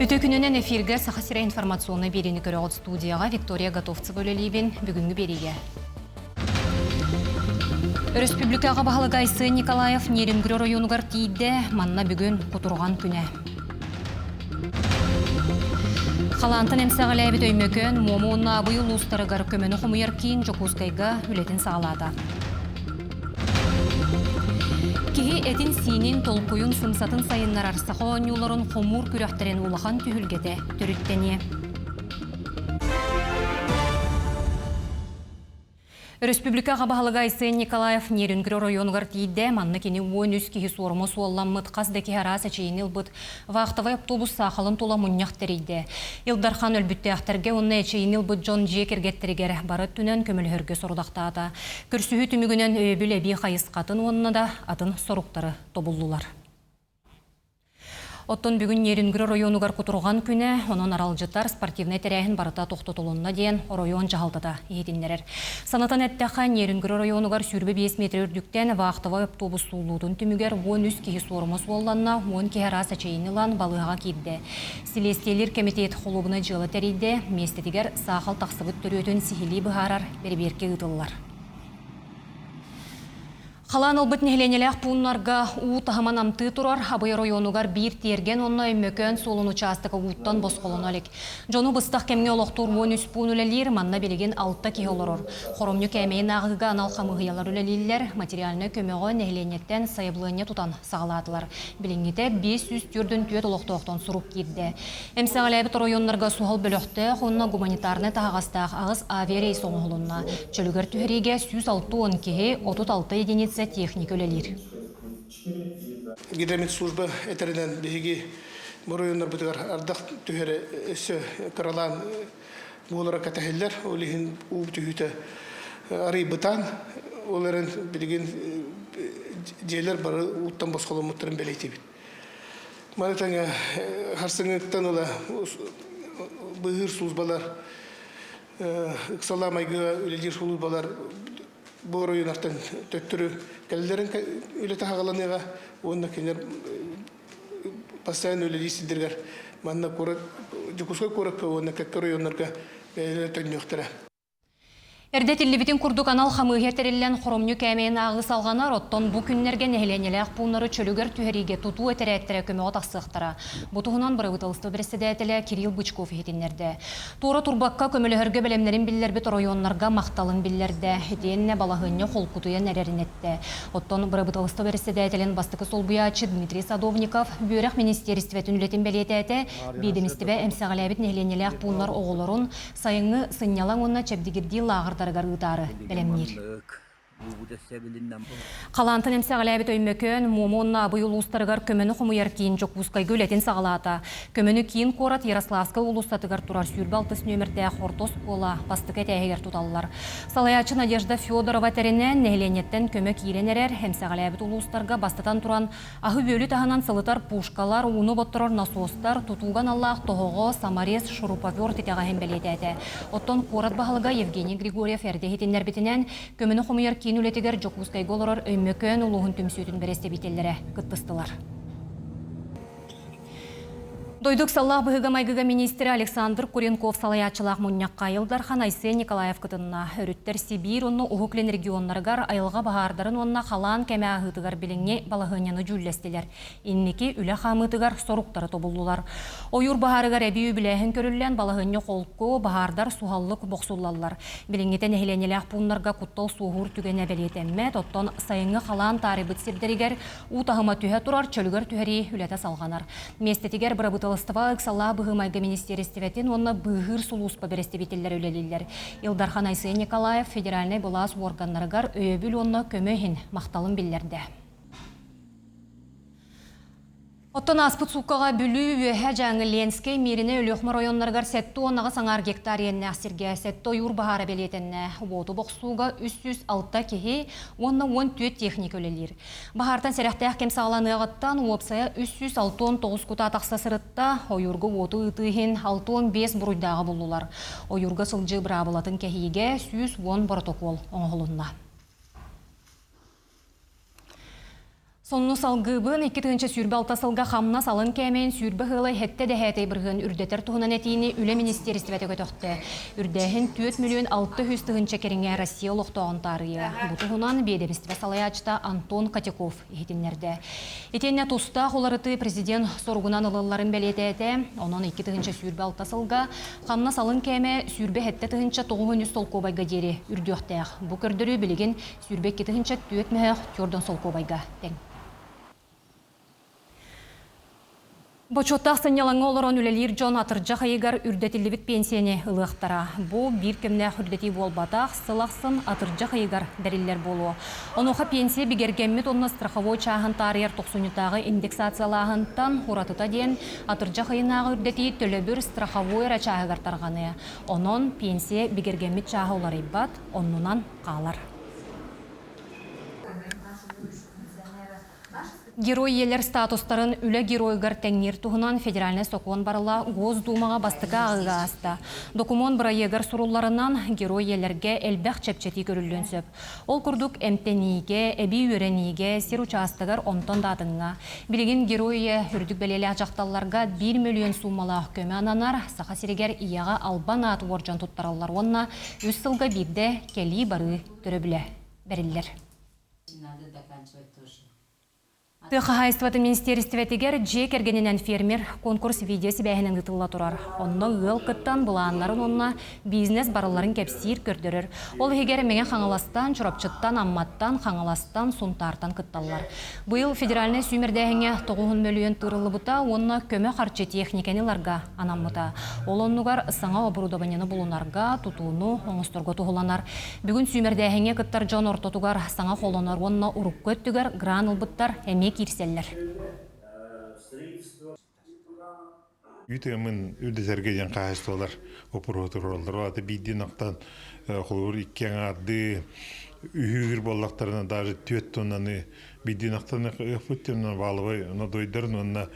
Үтөкүнүнен эфирге сахасыра информационный берени көрөгөт студияга Виктория Готовцева өлелейбин бүгүнгү бериге. Республикага бахалагайсы Николаев Нерингүрө районугар тийде манна бүгүн кутурган күнө. Халантын эмсагалайбит өймөкөн момуунна быйыл устарыгар көмөнү хумуяр кийин Жокускайга үлетин саалаата. Кихи этин синин толкуюн сымсатын сайыннар арсақо оңюларын хомур күрәхтерен улахан түхілгеде түріттене. Республикаға бағалығайсы Николаев Нерингүрө районугар тийде манны кені уон үс кихи суормо суолламмыт қаздеки хараса чейін илбыт вақтавай автобус сақалын тола мұньяқ терейді. Илдархан өлбітті ақтарге онны чейін илбыт Джон Джекергеттерігер бары түнен көмілхөрге сорудақтаата. Күрсүхі түмігінен өбіл әбі қайысқатын онны да атын соруқтары тобуллулар. Оттон бүгін Нерингүрө районугар кутурган күнө, онон аралжытар спортивный терәхин барыта тоқтотулунна дейін район жағалтыда егетинлерер. Санатан әттәқа Нерингүрө районугар сүрбі 5 метр үрдіктен вақтывай автобус сулудун түмігер 13 кихи суормос болланна 10 кихараса чейінілан балыға кирді. Селестелер комитет холубына жылы тәрейді, местетігер сақал тақсыбыт түрөтін сихили бұхарар берберке ұтылылар. Халан албыт нехленелек пуннарга уут ахаман амты турар, абай районугар бир терген онна өймөкөн солун участыка uuттан босқолын алек. Жону быстақ кемге олықтур 13 пун үлелер, манна белеген 6 кех олорор. Хоромню кәмейін ағыға анал қамығыялар үлелелер, материалны көмеға нехленеттен сайыблыне тутан сағаладылар. Білінгеті 500 түрдін түйет олықтуқтан сұруп кирді. Әмсәғалайбыт районларга суғал бөліқті, онна гуманитарны тағастақ ағыз авиарейс оңғылынна. Чөлігер түхіреге 106 кехе 36 единицы техника өлелер. Гидромет служба этеринен биги моройоннар бутыгар ардак түһәре өсө каралан булара катахиллер олихин у түһүтө арыбытан оларын билген жерлер бары уттан босқолы муттарын белейтебит. Маратаңа харсыңыттан ола быгыр службалар ыксаламайга үлелер службалар бұл районартан төттірі кәлілерін үлеті хағаланыға онына кенер постоянно үлелейсіндергер манна жүкісқой көріп онына кәккі районларға төнне өқтірі. Эрдетиллибитин курдук анал хамыгер тереллен хоромню кәмейін ағыс алғанар, оттон бұ күннерге нәхеленелек пуынары чөлігер түхеріге туту әтірәттірі көмеға тақсықтыра. Бұтығынан бұры ұтылысты бірістедәтілі Кирилл Бычков етінлерді. Тура турбаққа көмілігерге білемлерін білдербет районларға мақталын білдерді. Етенне балағынне қолқутуя нәрерін етті. Оттон бұры ұтылысты бірістедәтілін бастықы солбуячы Дмитрий Садовников бүйрек министерстветін үлетін бәлетәті бейдімістібе әмсәғаләбет нәхеленелек пуынар оғылырын сайыңы сынялан онына чәбдігірді лағыр Гаргары белемнир. Қалантын әмсәғаләбет өймөкөн, момонна бұйыл ұстарығар көміні құмыяр кейін Жокускай көлетін сағалата. Көміні кейін қорат Ярославска ұлыстатығар тұрар сүрбі алтыс нөмірді Хортос кола бастық әтәйгер тұталылар. Салаячы Надежда Федорова тәрінен нәхленеттен көмі кейленерер, әмсәғаләбет ұлыстарға бастатан тұран ағы бөлі тағынан сылытар пушкалар, уны боттырар насостар, тұтуған Аллах тоғығы самарес шурупавер тетеға әмбелетәді. Оттон қорат бағылыға Евгений Григорьев әрдехетінлер бітінен көміні құмыяр үлетігер Жокускай голорор өймөкөн улуғын түмсүтін бересте бителлері күттістылар. Дойдук саллах быһыга майгыга министрі Александр Куренков салаячылақ мұнняққа айылдар Ханайсы Николаев кытынна. Өріттер Сибир, онны ұғықлен регионларғар айылға бағардарын онна қалан кәмә ағытығар біліңне балағыняны жүллестелер. Иннеки үлі қамытығар соруқтары тобуллулар. Ойыр бағарығар әбі біләхін көрілен балағыне қолқы бағардар суғаллық боқсулалар. Біліңнетен әхіленеләқ пұнларға құттал суғыр түгене бәлетеммет, оттон сайыңы қалан тарибыт сирдерігер, ұтағыма түхе тұрар чөлігер түхері үләті салғанар. Местетігер Лыстава ыксалла быһы майга министерстветін онна быһыр сулуспа берестебетеллер өлелелер. Илдархан Айсы Николаев федеральный болас органнарыгар өйөбіл онна көмөйін мақталын білдерді. Оттон аспыт суққаға бүлі өйе жаңы Ленскей меріне өліқмы районларғар сәтті онаға саңар гектар енне ақсерге сәтті ойыр бағары белетінне. Боты боқсуға 306 кеге онна 14 техник өлелер. Бағартан сәрәқті әқкем сағаланы ағыттан уапсая 369 құта тақса сырытта ойырғы оты ұтығын 6-15 бұрыйдағы болулар. Ойырғы сылжы бірабылатын кегеге 110 протокол оңғылынна. Сонну салгыбын 2-нче сүрбе алтасылга хамна салын кәмен сүрбе хылы хетте дәһәтей біргін үрдетер туһунан әтейіні үлі министерстветі көтөкті. Үрдәхін 4 миллион 600 тыгынча керіңе Россия лоқтоғын тарығы. Бұ туһунан бедемістіве салаячта Антон Котяков ехетінлерді. Етенне туста қоларыты президент соргунан ылыларын бәлеті әті, онын 2-нче сүрбе алтасылга хамна салын кәме сүрбе хетте тыгынча 900 солкобайга дері үрдіқтәғ. Бұ көрдірі білеген сүрбе 2-нче 4 мәғ көрден солкобайга тең. Бочоттақ сынялаңы олырын үлелер Джон Атыржа қайығар үрдетілібіт пенсияне ұлықтара. Бұл бір кемне үрдеті болбатақ, сылақсын Атыржа қайығар дәрілер болу. Онуға пенсия бігергенмет онына страховой чағын тарияр 90-тағы индексациялағынтан ұратыта ден Атыржа қайынағы үрдеті төлөбір страховой рачағығар тарғаны. Онын пенсия бігергенмет чағы олар ибат, онынан қалар. Герой елер статустарын үлі геройгар тәңнер туғынан федеральный сокон барыла Госдумаға бастыға ағыға аста. Документ бұра егер сұруларынан герой елерге әлбәқ чәпчеті көрілген сөп. Ол күрдік әмтенеге, әбі өренеге, сер участығыр онтон дадыңға. Білеген геройы үрдік бәлелі ачақталларға 1 миллион суммалақ көмі ананар, сақа серегер ияға албан аты оржан тұттаралар онна, үз сылға бірде кәлі бары түрі бәрілер. Тыхахайстваты министерстветігер же кергенінен фермер конкурс видеосы бәйінен ғытылла тұрар. Онна ұл қыттан бұланларын онна бизнес барыларын кәпсир көрдірір. Ол егер меген қаңаластан, чұрапчыттан, амматтан, қаңаластан, сұнтартан қытталар. Бұйыл федеральный сүймердәйіне 9 миллион тұрылы бұта, онна көмі қарчы техниканиларға анаммыта. Ол оннығар саңа оборудованияны бұлынарға, тұтуыны, оңыстырға тұғыланар. Бүгін сүймердәйіне қыттар жон ортотуғар саңа қолонар, онна ұрық көттігер, гранул бұттар, әмек ирселлер. Үйтемін үрдесергеден қағыстылар, опырғытырылар. Олады бейден ақтан қолыр иккен ады, үйгір боллақтарына даже 4 тоннаны бейден ақтан өпіттен балывай, дойдарын, онына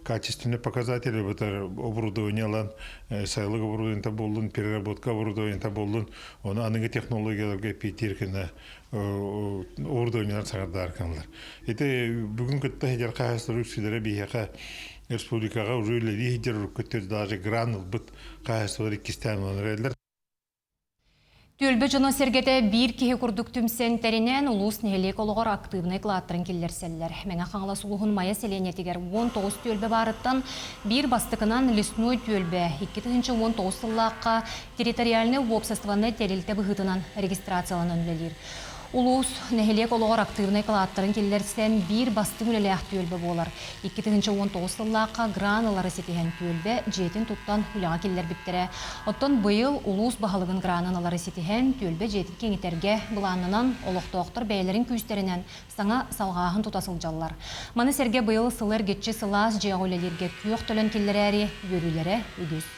качественные показатели, оборудованиялан, сайлық оборудованиялан болын, переработка оборудованиялан болын, оны анығы технологияларға пейтеркені оборудованиялар сағарда арқанлар. Еті бүгін күтті хедер қағыстыр үксілері бейхақа республикаға уже үлелі хедер үркеттер даже гранул бұт қағыстылар иккістен онырайлар. Төлбі жына сергеті бір кеге күрдік түмсен тәрінен ұлыс нәлек олығыр активный қылаттырын келдерселер. Мәңі қаңла сұлығын майя селенетігер 19 төлбі барыттан бір бастықынан лесной төлбі 2-19 сыллаққа территориальный обществаны тәрілті бұғытынан регистрацияланын үлелер. Улус нәхелек олығыр активный қылаттырын келдерсен бір бастың үлелек төлбі болар. 2-19 сыллаққа граналары сетеген төлбі жетін тұттан үліға келдер біттірі. Оттан бұйыл улус бағалығын граналары сетеген төлбі жетін кеңетерге бұланынан олықтоқтыр бәйлерін күйістерінен саңа салғағын тұтасыл жаллар. Маны серге бұйыл сылыр кетші сылас жеғ өлелерге күйіқ төлін келдер әрі бөрілері үгіз.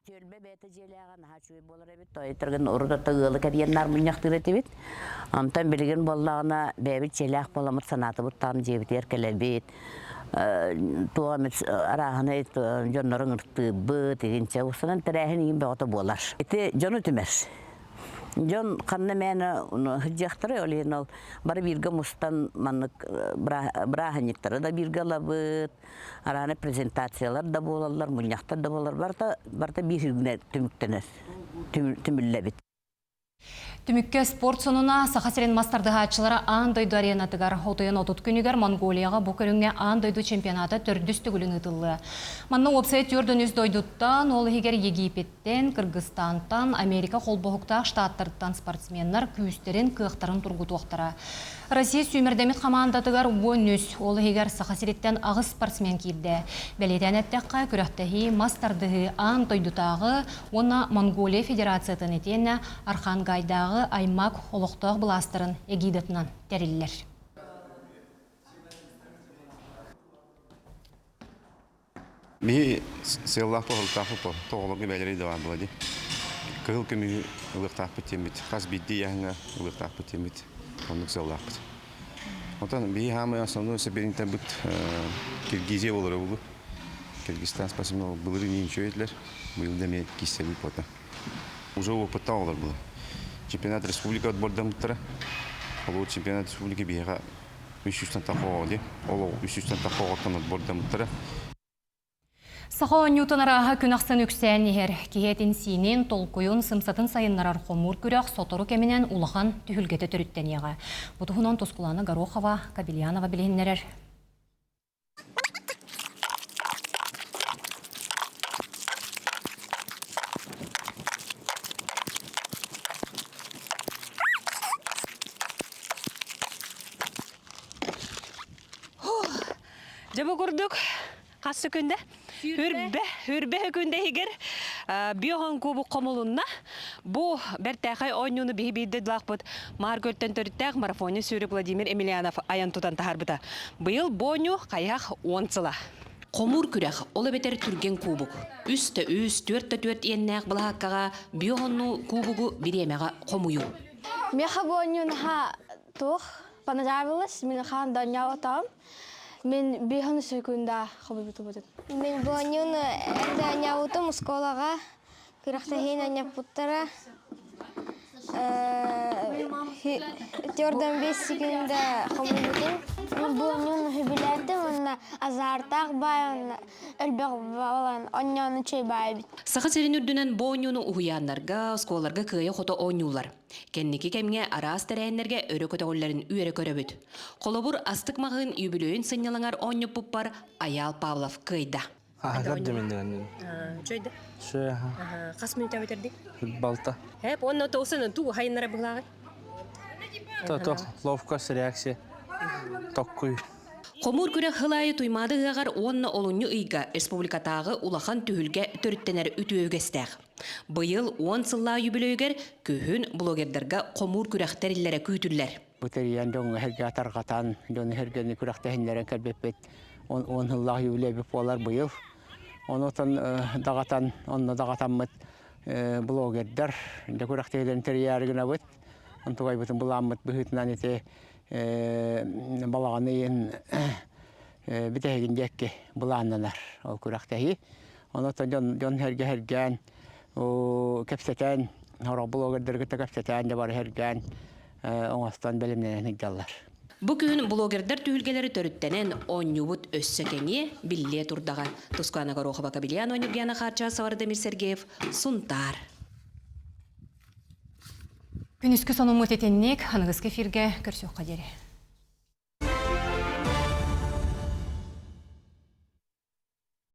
Төлбе бәті желіған хачуй болар әбет, тойытырғын ұрыда тұғылы кәбиеннар мұнияқтыр әтебет. Антан білген болағына бәбет желіғ боламыт санаты бұттан жебет еркелер бет. Туғамет арағына жонларын ұртты бұт, егенше ұсынан тәрәхін ең бәғыта болар. Әті жон өтімер. Жон қанны мәні хүджақтыры олейін ол бары бірге мұстан манық бірағынеттері да бірге лабыт, араны презентациялар да болалар, мұнияқтар да болалар, барда бір үргіне түміктенер, түмілләбет. Түмікке спорт сонына сақасырен мастардығы атшылары андойду аренатығар отойын отут күнігер Монголияға бұл көріңе андойду чемпионаты түрдісті күлін ұтылы. Манны опсайт үрдін үз дойдуттан, ол егер Египеттен, Кыргызстантан, Америка қолбоғықтақ штаттырттан спортсменлар күйістерін күйіқтарын тұрғыт оқтара. Россия сүймердемет командатығар өз, ол егер сақасыреттен ағыз спортсмен кейді. Бәледен әттіққа күріқтіғі мастардығы андойдутағы, оны Монголия Федерациятын етені Архангайдағы аймақ олықтық бұластырын егидетінен тәрелілер. Ми сыйлақ бұғылтақы бұл, тоғылығы бәлері даван болады. Кығыл көмі ұлықтақ бұтемет, қаз бейді яңға ұлықтақ бұтемет, онық сыйлақ бұт. Отан бей хамы основной соберінтен бұт Киргизия олары бұлы. Киргизстан спасибо бұлыры нейін шөйетлер, бұйылда мен кестелі бұта. Уже опытта олар бұлы. Чемпионат республика отбордан бұттара. Ол чемпионат республики бияға 300-тан тақоғылы. Ол 300-тан тақоғылтан бордамыттары. Сахо Ньютонара күн ақсын үксән ехер. Кехетін синен толкуйын сымсатын сайыннарар қомур күрек сотору кемінен улахан түхілгеті түріттен еға. Бұтығынан Тускуланы Горохова, Кабельянова білгенлерер. Жабы көрдік, қасы күнде, үрбе күнде егер биоған көбі қомылынна, бұл бәртәқай ойнуыны бейбейді дылақ бұд. Мағар көрттен төріттәқ марафоны сүйрі Владимир Емельянов аян тұтан тағар бұда. Бұйыл бойну қаяқ 10 сыла. Қомур күрәқ, олы бетер түрген кубук. Үсті, 4-4 еннәқ бұла хаққаға биоғанну кубугу биремеға қомую. Меха бойнуынаға тұқ, понравилось, мен қан даня отам. Мен бейханы сөйкөнда қабыл бұты бұтын. Мен бойнуыны әрді аня ұтым ұсколаға, күріқті хейін аня бұттыра. 4-5 секунда қабыл бұтын. Мен бойнуыны хүбіләді, онына азартақ бай, онына өлбәқ балан, онняны чөй бай біт. Сақы серен үрдінен бойнуыны ұхуянларға, ұсколарға күйе қоты ойнулар. Кенники кемге арас тәрәйінлерге өрі көтіғыларын үйері көрі Қолыбыр астық мағын юбилейін сынялаңар ойны бұппар Аял Павлов күйді. Көрді мен деген. Жойды? Шөй, Қас минута өтерді? балта. Әп, оны тоғысының туғы хайынлары бұғылағы? Ловкость, реакция. Тоққүй. Қомур күрек хылайы туймады ғағар онны олуңы үйға республикатағы улахан түйілге төрттенер үті өгестәғ. Бұйыл 10 сылла юбилейгер көхін блогердерға қомур күректерлері күйтілер. Бұтыриян доңы әрге атарғатан, доңы әргені күректәхінлерін кәрбеппет 10 сылла юбилейбіп олар бұйыл. Оны отын дағатан, онны дағатанмыт блогердер, күректәхілерін тәріярығына бұт. Онтығай бұтын бұламыт бұхытынан ете балағаны ең бітәгін дәкке бұланнанар ол күректәхі. Оны отын жон әрген кәпсетен, хора блогердерге кәпсетен де бар әрген оңастан бәлімнен егдалар. Бүгін блогердер түйілгелері төріттенен 10 юбут өссекене біле тұрдаға. Тускуланы Горохова, Кабельянова, Нюргияна Харча, Савардамир Сергеев, Сунтар. Күнүскү сонун мөтетеннек, анығыз кефирге көрсөк қадері.